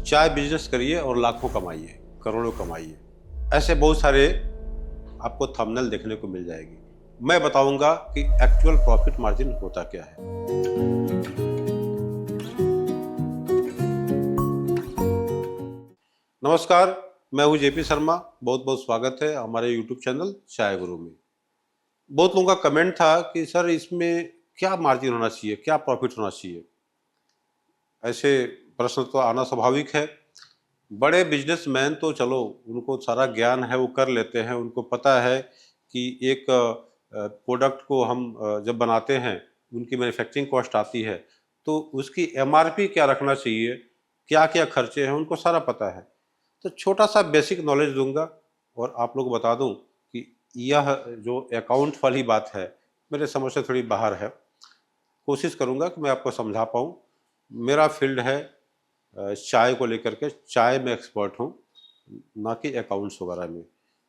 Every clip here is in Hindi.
चाय बिजनेस करिए और लाखों कमाइए, करोड़ों कमाइए। ऐसे बहुत सारे आपको थंबनेल देखने को मिल जाएगी। मैं बताऊंगा कि एक्चुअल प्रॉफिट मार्जिन होता क्या है। नमस्कार, मैं हूं जेपी शर्मा। बहुत बहुत स्वागत है हमारे यूट्यूब चैनल चाय गुरु में। बहुत लोगों का कमेंट था कि सर इसमें क्या मार्जिन होना चाहिए, क्या प्रॉफिट होना चाहिए। ऐसे प्रश्न तो आना स्वाभाविक है। बड़े बिजनेसमैन तो चलो उनको सारा ज्ञान है, वो कर लेते हैं। उनको पता है कि एक प्रोडक्ट को हम जब बनाते हैं, उनकी मैन्युफैक्चरिंग कॉस्ट आती है, तो उसकी एमआरपी क्या रखना चाहिए, क्या क्या खर्चे हैं, उनको सारा पता है। तो छोटा सा बेसिक नॉलेज दूंगा और आप लोग बता दूं कि यह जो अकाउंट वाली बात है मेरे समझ से थोड़ी बाहर है। कोशिश करूंगा कि मैं आपको समझा पाऊँ। मेरा फील्ड है चाय को लेकर के, चाय में एक्सपर्ट हूँ, ना कि अकाउंट्स वगैरह में।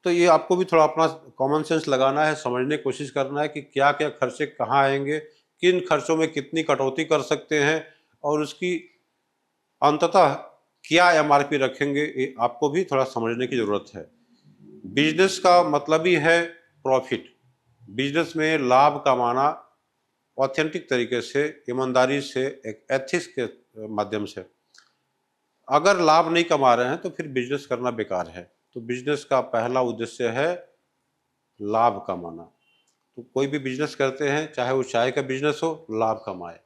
तो ये आपको भी थोड़ा अपना कॉमन सेंस लगाना है, समझने की कोशिश करना है कि क्या क्या खर्चे कहाँ आएंगे, किन खर्चों में कितनी कटौती कर सकते हैं और उसकी अंततः क्या एमआरपी रखेंगे, ये आपको भी थोड़ा समझने की ज़रूरत है। बिजनेस का मतलब ही है प्रॉफिट। बिजनेस में लाभ कमाना ऑथेंटिक तरीके से, ईमानदारी से, एक एथिक्स के माध्यम से। अगर लाभ नहीं कमा रहे हैं तो फिर बिजनेस करना बेकार है। तो बिजनेस का पहला उद्देश्य है लाभ कमाना। तो कोई भी बिजनेस करते हैं, चाहे वो चाय का बिजनेस हो, लाभ कमाए।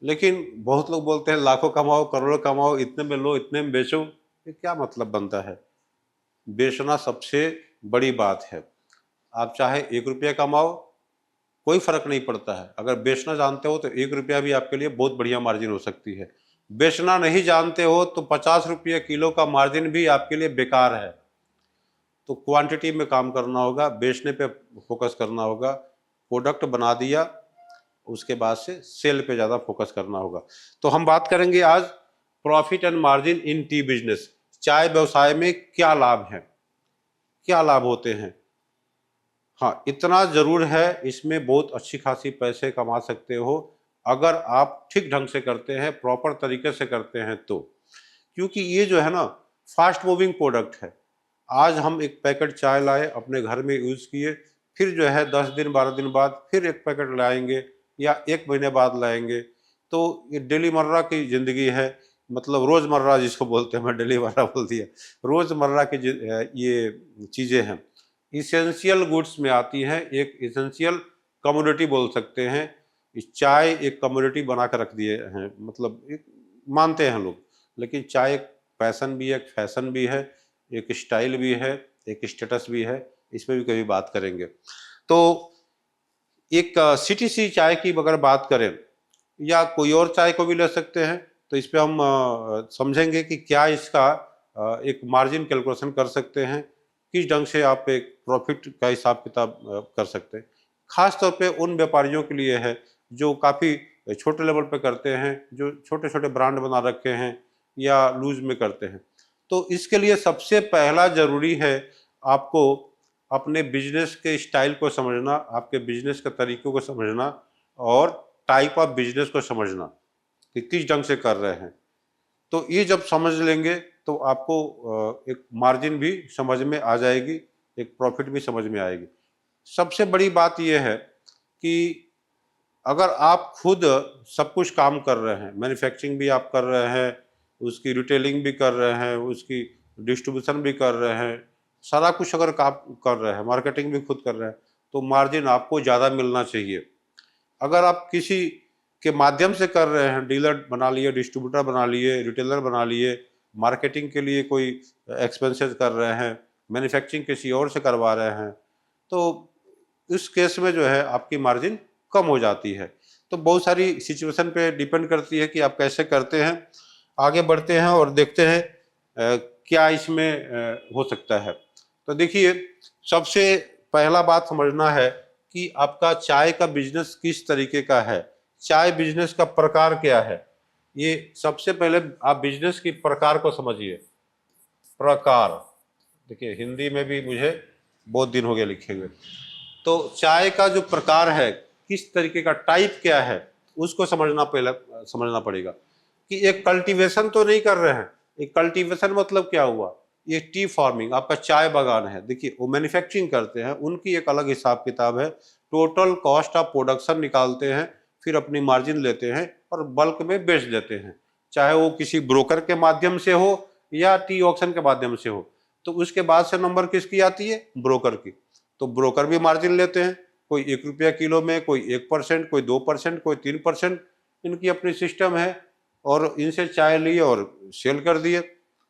लेकिन बहुत लोग बोलते हैं लाखों कमाओ, करोड़ों कमाओ, इतने में लो, इतने में बेचो। ये क्या मतलब बनता है? बेचना सबसे बड़ी बात है। आप चाहे 1 रुपया कमाओ, कोई फर्क नहीं पड़ता है। अगर बेचना जानते हो तो 1 रुपया भी आपके लिए बहुत बढ़िया मार्जिन हो सकती है। बेचना नहीं जानते हो तो 50 रुपये किलो का मार्जिन भी आपके लिए बेकार है। तो क्वांटिटी में काम करना होगा, बेचने पे फोकस करना होगा। प्रोडक्ट बना दिया, उसके बाद से सेल पे ज़्यादा फोकस करना होगा। तो हम बात करेंगे आज profit and margin in T business. चाय व्यवसाय में क्या लाभ है, क्या लाभ होते हैं। हाँ, इतना जरूर है, इसमें बहुत अच्छी खासी पैसे कमा सकते हो अगर आप ठीक ढंग से करते हैं, प्रॉपर तरीके से करते हैं तो। क्योंकि ये जो है ना, फास्ट मूविंग प्रोडक्ट है। आज हम एक पैकेट चाय लाए, अपने घर में यूज़ किए, फिर जो है 10 दिन 12 दिन बाद फिर एक पैकेट लाएंगे या 1 महीने बाद लाएंगे। तो ये डेली मर्रा की ज़िंदगी है। मतलब रोज़मर्रा जिसको बोलते हैं, मैं डेली मर्रा बोल दिया। रोज़मर्रा की ये चीज़ें हैं, इसेंशियल गुड्स में आती हैं। एक इसेंशियल कमोडिटी बोल सकते हैं। इस चाय एक कमोडिटी बना कर रख दिए हैं, मतलब एक मानते हैं लोग। लेकिन चाय एक पैशन भी है, एक फैशन भी है, एक स्टाइल भी है, एक स्टेटस भी है। इसमें भी कभी बात करेंगे। तो एक सीटीसी चाय की अगर बात करें, या कोई और चाय को भी ले सकते हैं, तो इस पे हम समझेंगे कि क्या इसका एक मार्जिन कैलकुलेशन कर सकते हैं, किस ढंग से आप एक प्रॉफिट का हिसाब किताब कर सकते हैं। खास तौर पे उन व्यापारियों के लिए है जो काफ़ी छोटे लेवल पे करते हैं, जो छोटे छोटे ब्रांड बना रखे हैं या लूज में करते हैं। तो इसके लिए सबसे पहला जरूरी है आपको अपने बिजनेस के स्टाइल को समझना, आपके बिजनेस के तरीकों को समझना और टाइप ऑफ बिजनेस को समझना कि किस ढंग से कर रहे हैं। तो ये जब समझ लेंगे तो आपको एक मार्जिन भी समझ में आ जाएगी, एक प्रॉफिट भी समझ में आएगी। सबसे बड़ी बात यह है कि अगर आप खुद सब कुछ काम कर रहे हैं, मैन्युफैक्चरिंग भी आप कर रहे हैं, उसकी रिटेलिंग भी कर रहे हैं, उसकी डिस्ट्रीब्यूशन भी कर रहे हैं, सारा कुछ अगर काम कर रहे हैं, मार्केटिंग भी खुद कर रहे हैं, तो मार्जिन आपको ज़्यादा मिलना चाहिए। अगर आप किसी के माध्यम से कर रहे हैं, डीलर बना लिए, डिस्ट्रीब्यूटर बना लिए, रिटेलर बना लिए, मार्केटिंग के लिए कोई एक्सपेंसेस कर रहे हैं, मैन्युफैक्चरिंग किसी और से करवा रहे हैं, तो इस केस में जो है आपकी मार्जिन कम हो जाती है। तो बहुत सारी सिचुएशन पे डिपेंड करती है कि आप कैसे करते हैं। आगे बढ़ते हैं और देखते हैं क्या इसमें हो सकता है। तो देखिए, सबसे पहला बात समझना है कि आपका चाय का बिजनेस किस तरीके का है, चाय बिजनेस का प्रकार क्या है। ये सबसे पहले आप बिजनेस की प्रकार को समझिए। प्रकार, देखिए हिंदी में भी मुझे बहुत दिन हो गए लिखे हुए। तो चाय का जो प्रकार है, किस तरीके का टाइप क्या है, उसको समझना पहले समझना पड़ेगा कि एक कल्टीवेशन तो नहीं कर रहे हैं। ये कल्टीवेशन मतलब क्या हुआ, ये टी फार्मिंग, आपका चाय बागान है, देखिए वो मैन्युफैक्चरिंग करते हैं, उनकी एक अलग हिसाब किताब है, टोटल कॉस्ट ऑफ प्रोडक्शन निकालते हैं, फिर अपनी मार्जिन लेते हैं और बल्क में बेच देते हैं, चाहे वो किसी ब्रोकर के माध्यम से हो या टी ऑक्शन के माध्यम से हो। तो उसके बाद से नंबर किसकी आती है, ब्रोकर की। तो ब्रोकर भी मार्जिन लेते हैं, कोई 1 रुपया किलो में, कोई 1%, कोई 2%, कोई 3%, इनकी अपनी सिस्टम है, और इनसे चाय लिए और सेल कर दिए,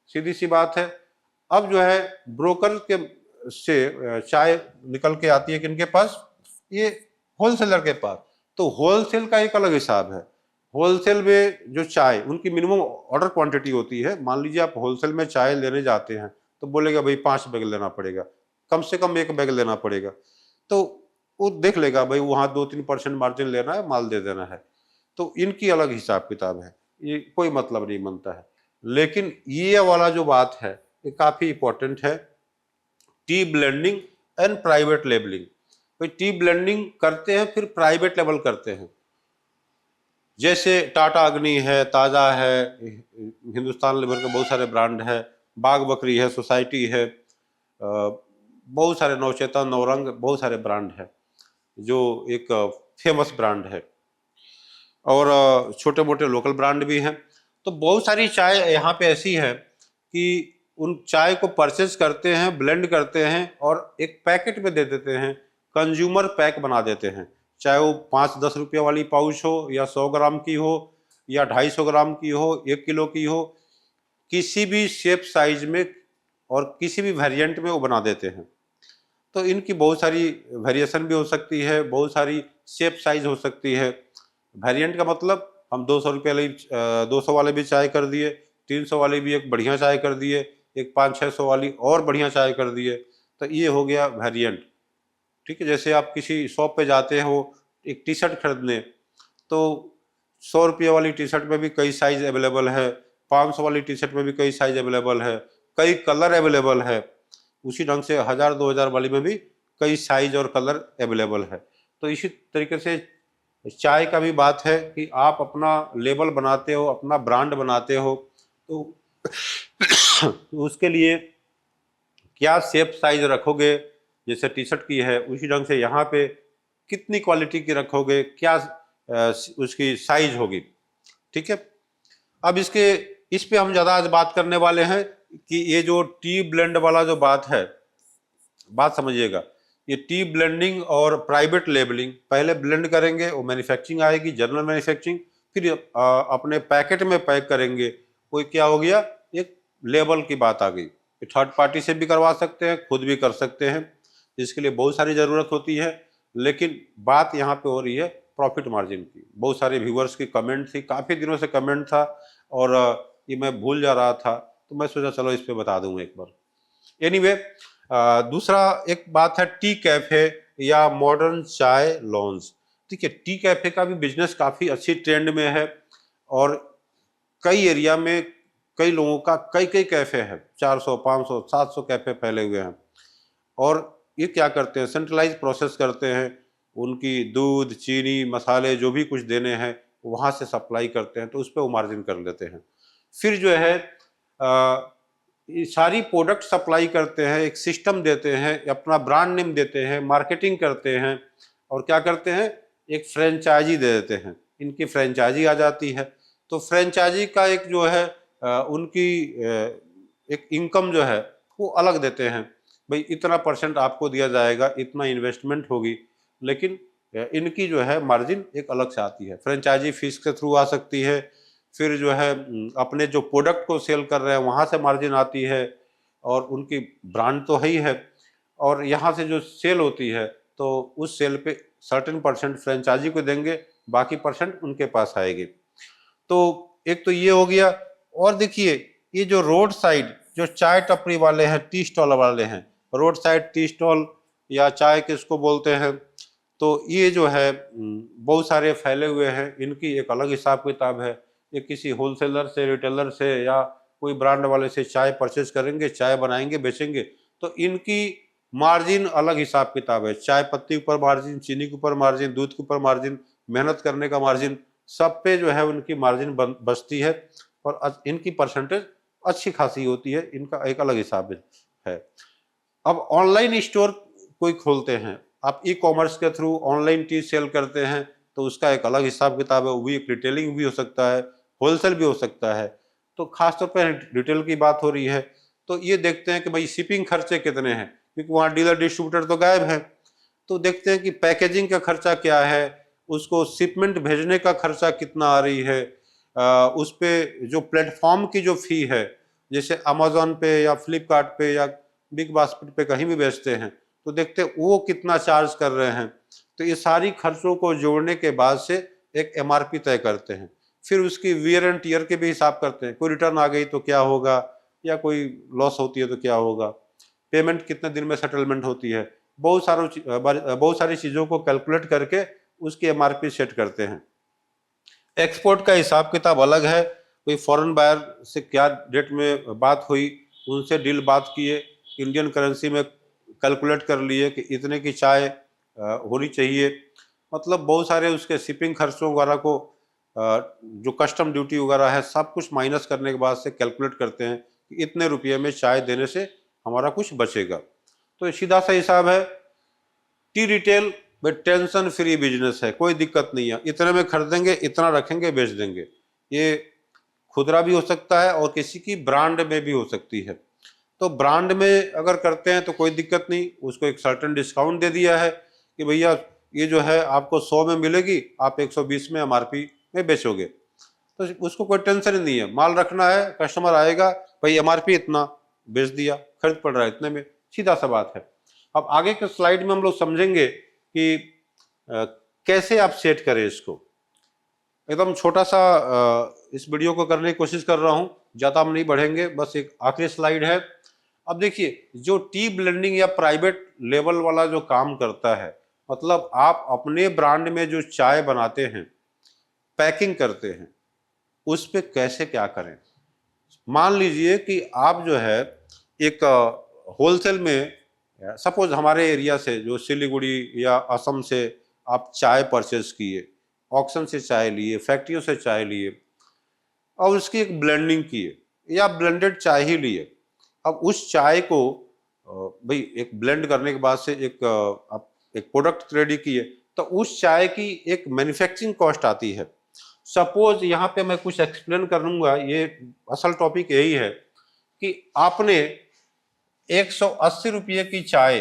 सीधी सी बात है। अब जो है ब्रोकर के से चाय निकल के आती है किनके पास, ये होलसेलर के पास। तो होलसेल का एक अलग हिसाब है, होलसेल में जो चाय उनकी मिनिमम ऑर्डर क्वांटिटी होती है, मान लीजिए आप होलसेल में चाय लेने जाते हैं तो बोलेगा भाई 5 बैग लेना पड़ेगा, कम से कम 1 बैग लेना पड़ेगा, तो वो देख लेगा भाई वहाँ 2-3% मार्जिन लेना है, माल दे देना है। तो इनकी अलग हिसाब किताब है, ये कोई मतलब नहीं बनता है। लेकिन ये वाला जो बात है ये काफी इंपॉर्टेंट है, T blending and private labelling. भाई टी ब्लेंडिंग करते हैं फिर प्राइवेट लेबल करते हैं, जैसे टाटा अग्नि है, ताजा है, हिंदुस्तान लेबर के बहुत सारे ब्रांड है, बाग बकरी है, सोसाइटी है, बहुत सारे नवचेतन, नवरंग, बहुत सारे ब्रांड है जो एक फेमस ब्रांड है, और छोटे मोटे लोकल ब्रांड भी हैं। तो बहुत सारी चाय यहाँ पे ऐसी है कि उन चाय को परचेज करते हैं, ब्लेंड करते हैं और एक पैकेट में दे देते हैं, कंज्यूमर पैक बना देते हैं, चाहे वो 5-10 रुपये वाली पाउच हो या 100 ग्राम की हो या 250 ग्राम की हो, 1 किलो की हो, किसी भी शेप साइज में और किसी भी वेरिएंट में वो बना देते हैं। तो इनकी बहुत सारी वेरिएशन भी हो सकती है, बहुत सारी शेप साइज हो सकती है। वेरिएंट का मतलब हम 200 रुपये वाली 200 वाले भी चाय कर दिए, 300 वाली भी एक बढ़िया चाय कर दिए, एक 500-600 वाली और बढ़िया चाय कर दिए, तो ये हो गया वेरिएंट। ठीक है, जैसे आप किसी शॉप पे जाते हो एक टी शर्ट खरीदने, तो 100 रुपये वाली टी शर्ट में भी कई साइज अवेलेबल है, 500 वाली टी शर्ट में भी कई साइज अवेलेबल है, कई कलर अवेलेबल है, उसी ढंग से 1000-2000 वाली में भी कई साइज और कलर अवेलेबल है। तो इसी तरीके से चाय का भी बात है कि आप अपना लेबल बनाते हो, अपना ब्रांड बनाते हो, तो उसके लिए क्या शेप साइज रखोगे, जैसे टी शर्ट की है उसी ढंग से यहाँ पे कितनी क्वालिटी की रखोगे, क्या उसकी साइज होगी। ठीक है, अब इस पे हम ज़्यादा आज बात करने वाले हैं कि ये जो टी ब्लेंड वाला जो बात है, बात समझिएगा, ये टी ब्लेंडिंग और प्राइवेट लेबलिंग, पहले ब्लेंड करेंगे, वो मैन्युफैक्चरिंग आएगी, जनरल मैन्युफैक्चरिंग, फिर अपने पैकेट में पैक करेंगे, कोई क्या हो गया, एक लेबल की बात आ गई। थर्ड पार्टी से भी करवा सकते हैं, खुद भी कर सकते हैं, इसके लिए बहुत सारी ज़रूरत होती है। लेकिन बात यहाँ पे हो रही है प्रॉफिट मार्जिन की। बहुत सारे व्यूअर्स की कमेंट थी, काफ़ी दिनों से कमेंट था, और ये मैं भूल जा रहा था, तो मैं सोचा चलो इस पर बता दूँ एक बार। एनीवे, दूसरा एक बात है टी कैफे या मॉडर्न चाय लॉन्ज। ठीक है, टी कैफे का भी बिजनेस काफ़ी अच्छी ट्रेंड में है, और कई एरिया में कई लोगों का कई कई कैफे है, 400, 500, 700 कैफे फैले हुए हैं, और ये क्या करते हैं, सेंट्रलाइज प्रोसेस करते हैं, उनकी दूध, चीनी, मसाले जो भी कुछ देने हैं वहाँ से सप्लाई करते हैं, तो उस पर वो मार्जिन कर लेते हैं। फिर जो है ये सारी प्रोडक्ट सप्लाई करते हैं, एक सिस्टम देते हैं, अपना ब्रांड नेम देते हैं, मार्केटिंग करते हैं, और क्या करते हैं, एक फ्रेंचाइजी दे देते हैं, इनकी फ्रेंचाइजी आ जाती है। तो फ्रेंचाइजी का एक जो है उनकी एक इनकम जो है वो अलग देते हैं, भाई इतना % आपको दिया जाएगा, इतना इन्वेस्टमेंट होगी, लेकिन इनकी जो है मार्जिन एक अलग से आती है, फ्रेंचाइजी फीस के थ्रू आ सकती है। फिर जो है अपने जो प्रोडक्ट को सेल कर रहे हैं वहाँ से मार्जिन आती है, और उनकी ब्रांड तो है ही है, और यहाँ से जो सेल होती है तो उस सेल पे सर्टेन % फ्रेंचाइजी को देंगे, बाकी % उनके पास आएगी। तो एक तो ये हो गया। और देखिए ये जो रोड साइड जो चाय टपरी वाले हैं, टी स्टॉल वाले हैं, रोड साइड टी स्टॉल या चाय किसको बोलते हैं, तो ये जो है बहुत सारे फैले हुए हैं, इनकी एक अलग हिसाब किताब है। ये किसी होलसेलर से, रिटेलर से या कोई ब्रांड वाले से चाय परचेज करेंगे, चाय बनाएंगे, बेचेंगे, तो इनकी मार्जिन अलग हिसाब किताब है, चाय पत्ती के ऊपर मार्जिन, चीनी के ऊपर मार्जिन, दूध के ऊपर मार्जिन, मेहनत करने का मार्जिन, सब पे जो है उनकी मार्जिन बचती है, और इनकी % अच्छी खासी होती है, इनका एक अलग हिसाब है। अब ऑनलाइन स्टोर कोई खोलते हैं, आप ई कॉमर्स के थ्रू ऑनलाइन चीज सेल करते हैं, तो उसका एक अलग हिसाब किताब है, वो भी एक रिटेलिंग भी हो सकता है, होलसेल भी हो सकता है। तो खासतौर पर रिटेल की बात हो रही है, तो ये देखते हैं कि भाई शिपिंग खर्चे कितने हैं, क्योंकि वहाँ डीलर डिस्ट्रीब्यूटर तो गायब है। तो देखते हैं कि पैकेजिंग का खर्चा क्या है, उसको शिपमेंट भेजने का खर्चा कितना आ रही है, उस पे जो प्लेटफॉर्म की जो फी है, जैसे अमेजोन पे या फ्लिपकार्ट पे या बिग बास्केट पे कहीं भी बेचते हैं, तो देखते हैं वो कितना चार्ज कर रहे हैं। तो ये सारी खर्चों को जोड़ने के बाद से एक एमआरपी तय करते हैं। फिर उसकी वियर एंड टियर के भी हिसाब करते हैं, कोई रिटर्न आ गई तो क्या होगा, या कोई लॉस होती है तो क्या होगा, पेमेंट कितने दिन में सेटलमेंट होती है, बहुत सारी चीज़ों को कैलकुलेट करके उसकी एमआरपी सेट करते हैं। एक्सपोर्ट का हिसाब किताब अलग है, कोई फॉरेन बायर से क्या रेट में बात हुई, उनसे डील बात किए, इंडियन करेंसी में कैलकुलेट कर लिए कि इतने की चाय होनी चाहिए। मतलब बहुत सारे उसके शिपिंग खर्चों वगैरह को, जो कस्टम ड्यूटी वगैरह है, सब कुछ माइनस करने के बाद से कैलकुलेट करते हैं कि इतने रुपये में चाय देने से हमारा कुछ बचेगा। तो सीधा सा हिसाब है। टी रिटेल भाई टेंशन फ्री बिजनेस है, कोई दिक्कत नहीं है, इतने में खरीदेंगे, इतना रखेंगे, बेच देंगे। ये खुदरा भी हो सकता है और किसी की ब्रांड में भी हो सकती है। तो ब्रांड में अगर करते हैं तो कोई दिक्कत नहीं, उसको एक सर्टेन डिस्काउंट दे दिया है कि भैया ये जो है आपको 100 में मिलेगी, आप 120 में एमआरपी में बेचोगे, तो उसको कोई टेंशन नहीं है। माल रखना है, कस्टमर आएगा, भाई एमआरपी इतना, बेच दिया, खरीद पड़ रहा है इतने में, सीधा सा बात है। अब आगे के स्लाइड में हम लोग समझेंगे कि कैसे आप सेट करें इसको। एकदम छोटा सा इस वीडियो को करने की कोशिश कर रहा हूं, ज़्यादा हम नहीं बढ़ेंगे, बस एक आखिरी स्लाइड है। अब देखिए, जो टी ब्लेंडिंग या प्राइवेट लेवल वाला जो काम करता है, मतलब आप अपने ब्रांड में जो चाय बनाते हैं, पैकिंग करते हैं, उस पे कैसे क्या करें। मान लीजिए कि आप जो है एक होलसेल में, सपोज हमारे एरिया से जो सिलीगुड़ी या असम से आप चाय परचेज किए, ऑक्शन से चाय लिए, फैक्ट्रियों से चाय लिए, और उसकी एक ब्लेंडिंग किए या ब्लेंडेड चाय ही लिए। अब उस चाय को भाई एक ब्लेंड करने के बाद से आप एक प्रोडक्ट रेडी किए, तो उस चाय की एक मैन्युफैक्चरिंग कॉस्ट आती है। सपोज यहाँ पे मैं कुछ एक्सप्लेन करूंगा, ये असल टॉपिक यही है कि आपने 180 रुपये की चाय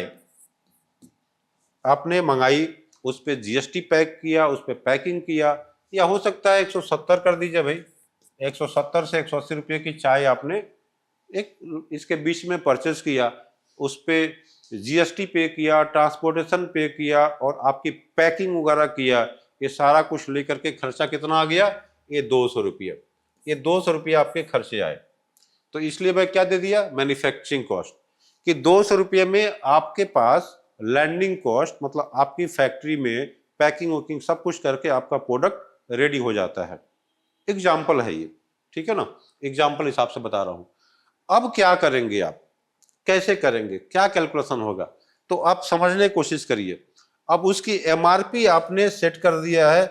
आपने मंगाई, उस पर जीएसटी पैक किया, उस पर पैकिंग किया, या हो सकता है 170 कर दीजिए भाई, 170 से 180 रुपये की चाय आपने एक इसके बीच में परचेज किया, उस पर जीएसटी पे किया, ट्रांसपोर्टेशन पे किया, और आपकी पैकिंग वगैरह किया, ये सारा कुछ लेकर के खर्चा कितना आ गया, ये 200 रुपये। ये 200 रुपये आपके खर्चे आए। तो इसलिए मैं क्या दे दिया, मैन्युफैक्चरिंग कॉस्ट, कि 200 रुपये में आपके पास लैंडिंग कॉस्ट, मतलब आपकी फैक्ट्री में पैकिंग वैकिंग सब कुछ करके आपका प्रोडक्ट रेडी हो जाता है। एग्जाम्पल है ये, ठीक है ना, एग्जाम्पल हिसाब से बता रहा हूं। अब क्या करेंगे आप, कैसे करेंगे, क्या कैलकुलेशन होगा, तो आप समझने की कोशिश करिए। अब उसकी एमआरपी आपने सेट कर दिया है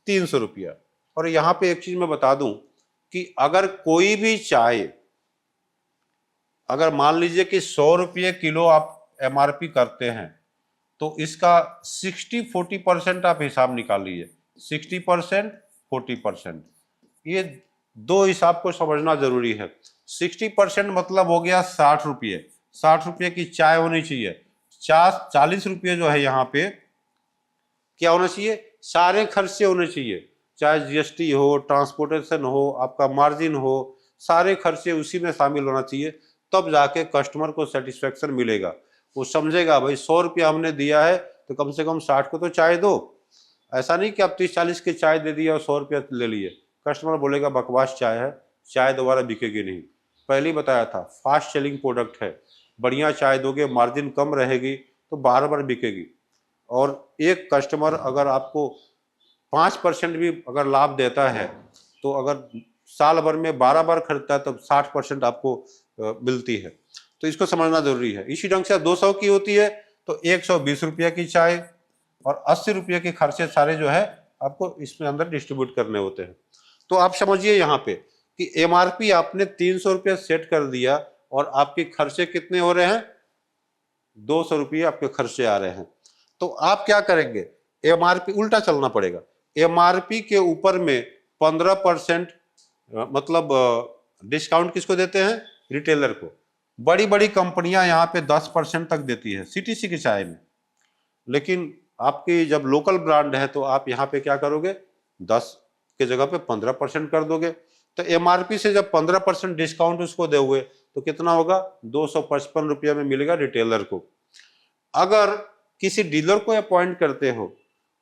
300 रुपया। और यहां पे एक चीज मैं बता दूं कि अगर कोई भी चाय, अगर मान लीजिए कि 100 रुपये किलो आप एमआरपी करते हैं, तो इसका 60-40% आप हिसाब निकाल लीजिए। 60% 40%, ये दो हिसाब को समझना जरूरी है। 60% मतलब हो गया 60 रुपये, 60 रुपये की चाय होनी चाहिए। 40 रुपये जो है यहाँ पे क्या होना चाहिए, सारे खर्चे होने चाहिए, चाहे जीएसटी हो, ट्रांसपोर्टेशन हो, आपका मार्जिन हो, सारे खर्चे उसी में शामिल होना चाहिए। तब जाके कस्टमर को सेटिस्फेक्शन मिलेगा, वो समझेगा भाई 100 रुपया हमने दिया है तो कम से कम 60 को तो चाय दो। ऐसा नहीं कि आप 30-40 की चाय दे दिया और 100 रुपया ले लिए, कस्टमर बोलेगा बकवास चाय है, चाय दोबारा बिकेगी नहीं। पहले ही बताया था, फास्ट सेलिंग प्रोडक्ट है, बढ़िया चाय दोगे, मार्जिन कम रहेगी तो बार बार बिकेगी। और एक कस्टमर अगर आपको 5% भी अगर लाभ देता है, तो अगर साल भर में 12 बार खरीदता है तो 60% आपको मिलती है। तो इसको समझना जरूरी है। इसी ढंग से 200 की होती है तो 120 रुपये की चाय और 80 रुपये के खर्चे सारे जो है आपको इसमें अंदर डिस्ट्रीब्यूट करने होते हैं। तो आप समझिए यहाँ पे कि एमआरपी आपने 300 रुपये सेट कर दिया और आपके खर्चे कितने हो रहे हैं, 200 रुपये आपके खर्चे आ रहे हैं, तो आप क्या करेंगे, एमआरपी उल्टा चलना पड़ेगा। एमआरपी के ऊपर में 15% मतलब डिस्काउंट किसको देते हैं, रिटेलर को। बड़ी बड़ी कंपनियां यहाँ पे 10% तक देती है सीटीसी की चाय में, लेकिन आपकी जब लोकल ब्रांड है तो आप यहाँ पे क्या करोगे, 10 के जगह पे 15% कर दोगे। तो एमआरपी से जब 15% डिस्काउंट उसको दोगे तो कितना होगा, 255 रुपये में मिलेगा रिटेलर को। अगर किसी डीलर को अपॉइंट करते हो,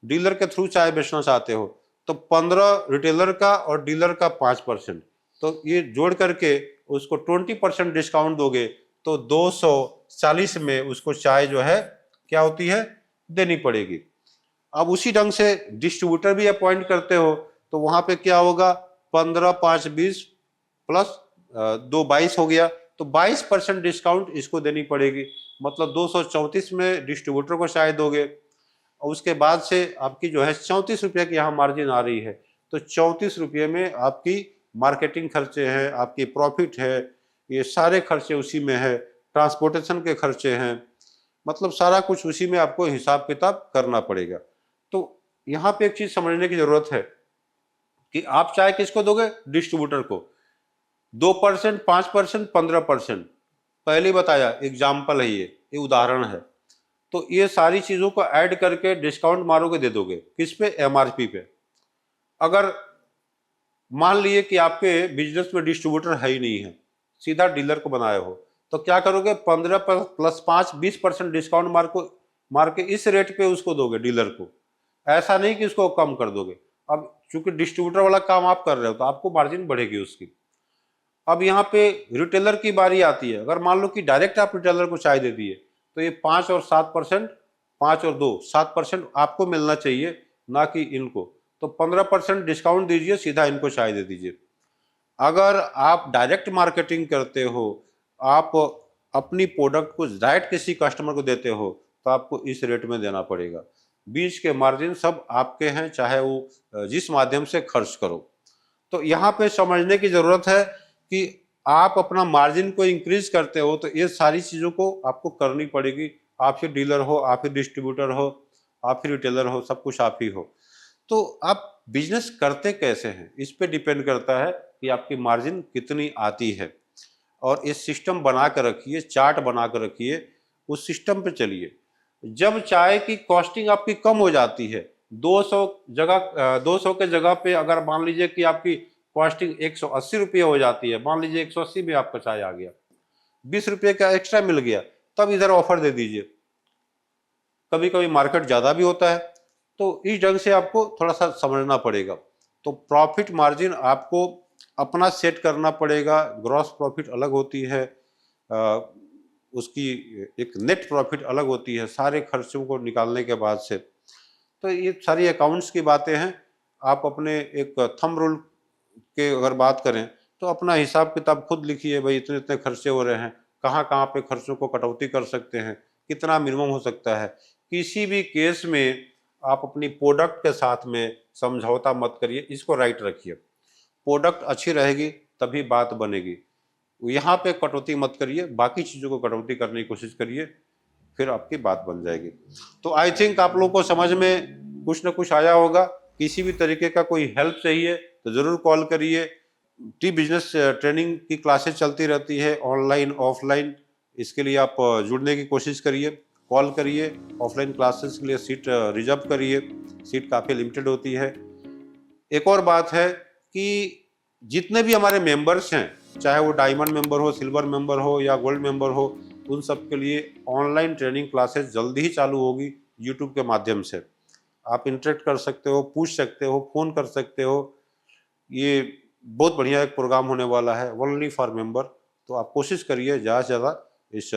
डीलर के थ्रू चाय बेचना चाहते हो, तो 15 रिटेलर का और डीलर का 5%, तो ये जोड़ करके उसको 20% डिस्काउंट दोगे तो 240 में उसको चाय जो है क्या होती है, देनी पड़ेगी। अब उसी ढंग से डिस्ट्रीब्यूटर भी अपॉइंट करते हो तो वहां पे क्या होगा, 15 5 20 प्लस 2 22 हो गया, तो 22% डिस्काउंट इसको देनी पड़ेगी, मतलब 234 में डिस्ट्रीब्यूटर को चाय दोगे और उसके बाद से आपकी जो है 34 रुपये की यहाँ मार्जिन आ रही है, तो 34 रुपये में आपकी मार्केटिंग खर्चे हैं, आपकी प्रॉफिट है, ये सारे खर्चे उसी में है, ट्रांसपोर्टेशन के खर्चे हैं, मतलब सारा कुछ उसी में आपको हिसाब किताब करना पड़ेगा। तो यहाँ पे एक चीज समझने की जरूरत है कि आप चाहे किसको दोगे, डिस्ट्रीब्यूटर को। 2%, 5%, 15%, पहले बताया एग्जाम्पल है, ये उदाहरण है। तो ये सारी चीजों को ऐड करके डिस्काउंट मारोगे, दे दोगे किस पे, एमआरपी पे। अगर मान लिए कि आपके बिजनेस में डिस्ट्रीब्यूटर है ही नहीं है, सीधा डीलर को बनाए हो, तो क्या करोगे, 15 प्लस 5 20% डिस्काउंट मार के इस रेट पे उसको दोगे डीलर को। ऐसा नहीं कि उसको कम कर दोगे। अब चूंकि डिस्ट्रीब्यूटर वाला काम आप कर रहे हो तो आपको मार्जिन बढ़ेगी उसकी। अब यहाँ पे रिटेलर की बारी आती है। अगर मान लो कि डायरेक्ट आप रिटेलर को चाय दे दिए तो ये 5 और 7%, 5 और 2 7% आपको मिलना चाहिए, ना कि इनको। तो 15% डिस्काउंट दीजिए, सीधा इनको चाय दे दीजिए। अगर आप डायरेक्ट मार्केटिंग करते हो, आप अपनी प्रोडक्ट को डायरेक्ट किसी कस्टमर को देते हो, तो आपको इस रेट में देना पड़ेगा। बीच के मार्जिन सब आपके हैं, चाहे वो जिस माध्यम से खर्च करो। तो यहाँ पे समझने की जरूरत है कि आप अपना मार्जिन को इंक्रीज करते हो तो ये सारी चीजों को आपको करनी पड़ेगी। आप ही डीलर हो, आप ही डिस्ट्रीब्यूटर हो, आप ही रिटेलर हो, सब कुछ आप ही हो। तो आप बिजनेस करते कैसे हैं, इस पे डिपेंड करता है कि आपकी मार्जिन कितनी आती है। और ये सिस्टम बना कर रखिए, चार्ट बना कर रखिए, उस सिस्टम पे चलिए। जब चाय की कॉस्टिंग आपकी कम हो जाती है, 200 के जगह पे अगर मान लीजिए कि आपकी कॉस्टिंग 180 रुपये हो जाती है, मान लीजिए 180 में आपका चाय आ गया, 20 रुपये का एक्स्ट्रा मिल गया, तब इधर ऑफर दे दीजिए। कभी कभी मार्केट ज्यादा भी होता है, तो इस ढंग से आपको थोड़ा सा समझना पड़ेगा। तो प्रॉफिट मार्जिन आपको अपना सेट करना पड़ेगा। ग्रॉस प्रॉफिट अलग होती है, उसकी एक नेट प्रॉफिट अलग होती है, सारे खर्चों को निकालने के बाद से। तो ये सारी अकाउंट्स की बातें हैं। आप अपने एक थंब रूल के अगर बात करें तो अपना हिसाब किताब खुद लिखिए, भाई इतने इतने खर्चे हो रहे हैं, कहाँ कहाँ पे खर्चों को कटौती कर सकते हैं, कितना मिनिमम हो सकता है। किसी भी केस में आप अपनी प्रोडक्ट के साथ में समझौता मत करिए, इसको राइट रखिए। प्रोडक्ट अच्छी रहेगी तभी बात बनेगी। यहाँ पे कटौती मत करिए, बाकी चीज़ों को कटौती करने की कोशिश करिए, फिर आपकी बात बन जाएगी। तो आई थिंक आप लोगों को समझ में कुछ ना कुछ आया होगा। किसी भी तरीके का कोई हेल्प चाहिए तो ज़रूर कॉल करिए। टी बिजनेस ट्रेनिंग की क्लासेस चलती रहती है, ऑनलाइन ऑफलाइन। इसके लिए आप जुड़ने की कोशिश करिए, कॉल करिए। ऑफलाइन क्लासेस के लिए सीट रिजर्व करिए, सीट काफ़ी लिमिटेड होती है। एक और बात है कि जितने भी हमारे मेंबर्स हैं, चाहे वो डायमंड मेंबर हो, सिल्वर मेंबर हो या गोल्ड मेंबर हो, उन सब के लिए ऑनलाइन ट्रेनिंग क्लासेस जल्दी ही चालू होगी यूट्यूब के माध्यम से। आप इंटरेक्ट कर सकते हो, पूछ सकते हो, फ़ोन कर सकते हो। ये बहुत बढ़िया एक प्रोग्राम होने वाला है, ओनली फॉर मेंबर। तो आप कोशिश करिए ज़्यादा से ज़्यादा इस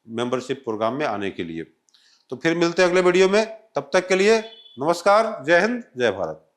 मेंबरशिप प्रोग्राम में आने के लिए। तो फिर मिलते हैं अगले वीडियो में, तब तक के लिए नमस्कार, जय हिंद, जय भारत।